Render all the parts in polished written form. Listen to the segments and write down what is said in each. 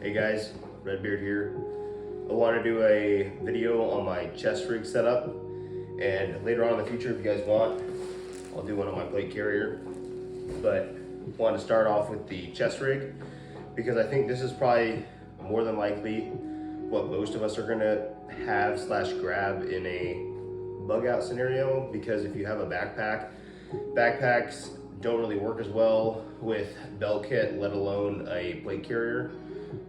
Hey guys, Redbeard here. I want to do a video on my chest rig setup, and later on in the future, if you guys want, I'll do one on my plate carrier. But I want to start off with the chest rig because I think this is probably more than likely what most of us are gonna have / grab in a bug out scenario, because if you have a backpack, backpacks don't really work as well with belt kit, let alone a plate carrier.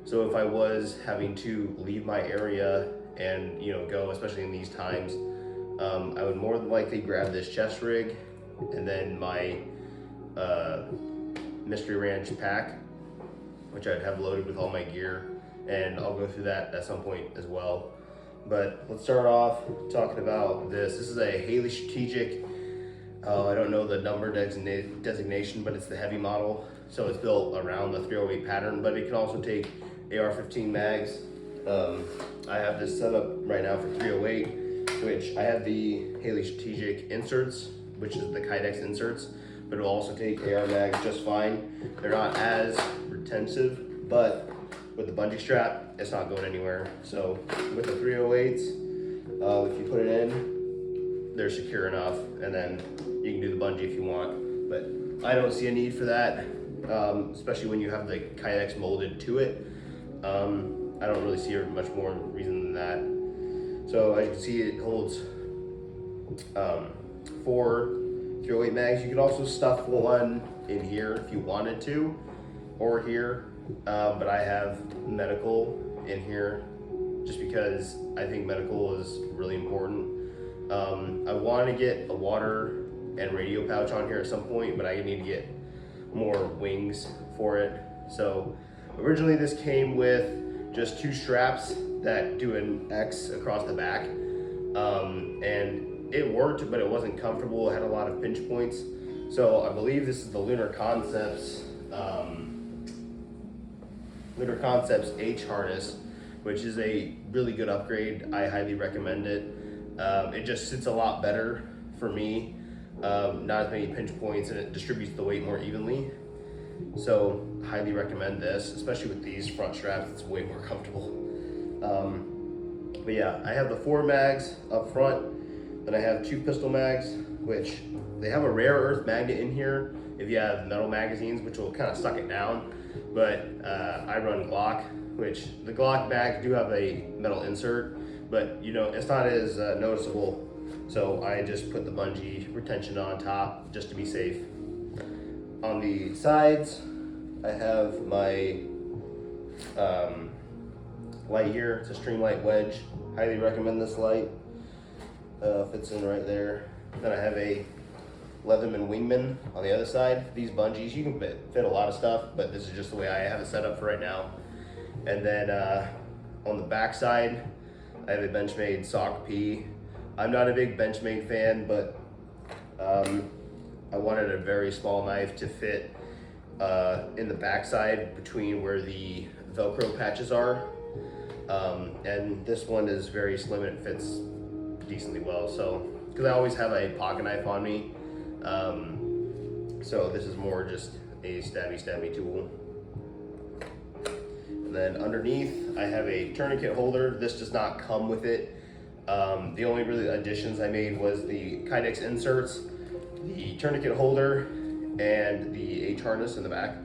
So if I was having to leave my area and go, especially in these times, I would more than likely grab this chest rig and then my Mystery Ranch pack, which I'd have loaded with all my gear, and I'll go through that at some point as well. But let's start off talking about this. This is a Haley Strategic. I don't know the number designation, but it's the heavy model. So it's built around the 308 pattern, but it can also take AR-15 mags. I have this set up right now for 308, which I have the Haley Strategic inserts, which is the Kydex inserts, but it'll also take AR mags just fine. They're not as retentive, but with the bungee strap, it's not going anywhere. So with the 308s, if you put it in, they're secure enough, and then you can do the bungee if you want. But I don't see a need for that, especially when you have the Kydex molded to it. I don't really see much more reason than that. So as you can see, it holds 4 308 mags. You could also stuff one in here if you wanted to, or here, but I have medical in here just because I think medical is really important. I want to get a water and radio pouch on here at some point, but I need to get more wings for it. So originally this came with just 2 straps that do an X across the back, and it worked, but it wasn't comfortable. It had a lot of pinch points. So I believe this is the Lunar Concepts H harness, which is a really good upgrade. I highly recommend it. It just sits a lot better for me. Not as many pinch points, and it distributes the weight more evenly. So highly recommend this, especially with these front straps. It's way more comfortable. But yeah, I have the 4 mags up front. Then I have 2 pistol mags, which they have a rare earth magnet in here if you have metal magazines, which will kind of suck it down. But I run Glock, which the Glock mags do have a metal insert, but it's not as noticeable. So I just put the bungee retention on top just to be safe. On the sides, I have my light here. It's a Streamlight Wedge. Highly recommend this light. Fits in right there. Then I have a Leatherman Wingman on the other side. These bungees, you can fit a lot of stuff, but this is just the way I have it set up for right now. And then on the back side, I have a Benchmade Sock P. I'm not a big Benchmade fan, but I wanted a very small knife to fit in the backside between where the Velcro patches are. And this one is very slim and it fits decently well. So, because I always have a pocket knife on me, so this is more just a stabby tool. And then underneath, I have a tourniquet holder. This does not come with it. The only really additions I made was the Kydex inserts, the tourniquet holder, and the H harness in the back.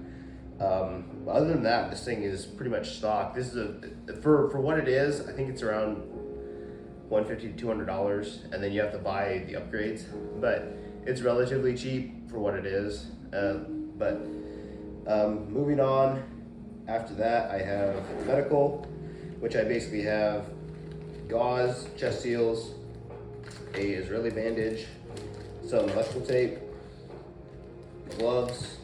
Other than that, this thing is pretty much stock. This is for what it is, I think it's around $150 to $200, and then you have to buy the upgrades. But it's relatively cheap for what it is. Moving on, after that I have medical, which I basically have gauze, chest seals, a Israeli bandage, some electrical tape, gloves,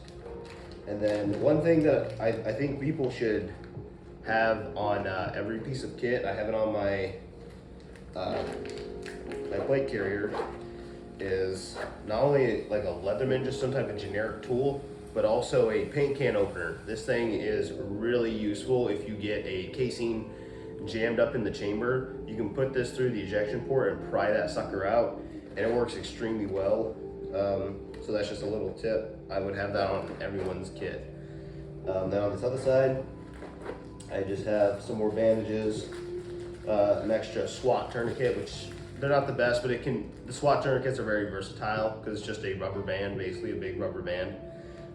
and then one thing that I think people should have on every piece of kit, I have it on my my plate carrier, is not only like a Leatherman, just some type of generic tool, but also a paint can opener. This thing is really useful if you get a casing jammed up in the chamber. You can put this through the ejection port and pry that sucker out, and it works extremely well. So that's just a little tip. I would have that on everyone's kit. Then on this other side, I just have some more bandages, an extra SWAT tourniquet, which they're not the best, but the SWAT tourniquets are very versatile because it's just a rubber band, basically a big rubber band.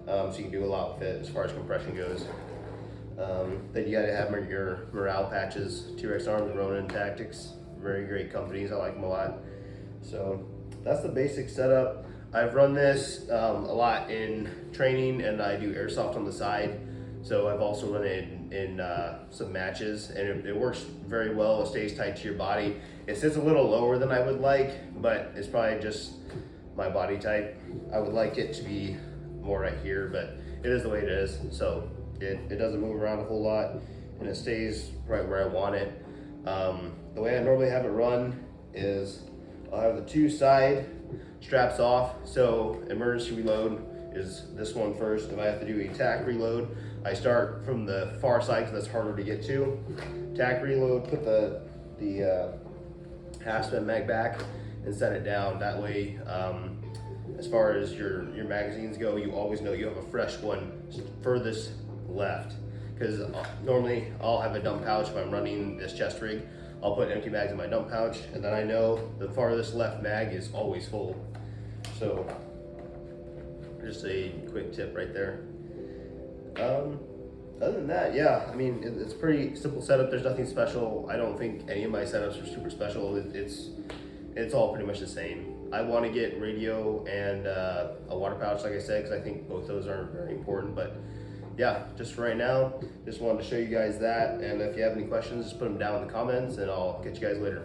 So you can do a lot with it as far as compression goes. Then you gotta have your morale patches, T-Rex Arms, Ronin Tactics, very great companies, I like them a lot. So that's the basic setup. I've run this a lot in training, and I do airsoft on the side. So I've also run it in some matches, and it works very well. It stays tight to your body. It sits a little lower than I would like, but it's probably just my body type. I would like it to be more right here, but it is the way it is. So it doesn't move around a whole lot, and it stays right where I want it. The way I normally have it run is I'll have the two side straps off. So emergency reload is this one first. If I have to do a tack reload, I start from the far side because that's harder to get to. Tack reload, put the half spent mag back and set it down. That way, as far as your magazines go, you always know you have a fresh one furthest left. Because normally I'll have a dump pouch if I'm running this chest rig. I'll put empty mags in my dump pouch, and then I know the farthest left mag is always full. So just a quick tip right there. Other than that, yeah, I mean, it's pretty simple setup. There's nothing special. I don't think any of my setups are super special. It's all pretty much the same. I want to get radio and a water pouch, like I said, because I think both those are very important. But yeah, just for right now, just wanted to show you guys that. And if you have any questions, just put them down in the comments, and I'll catch you guys later.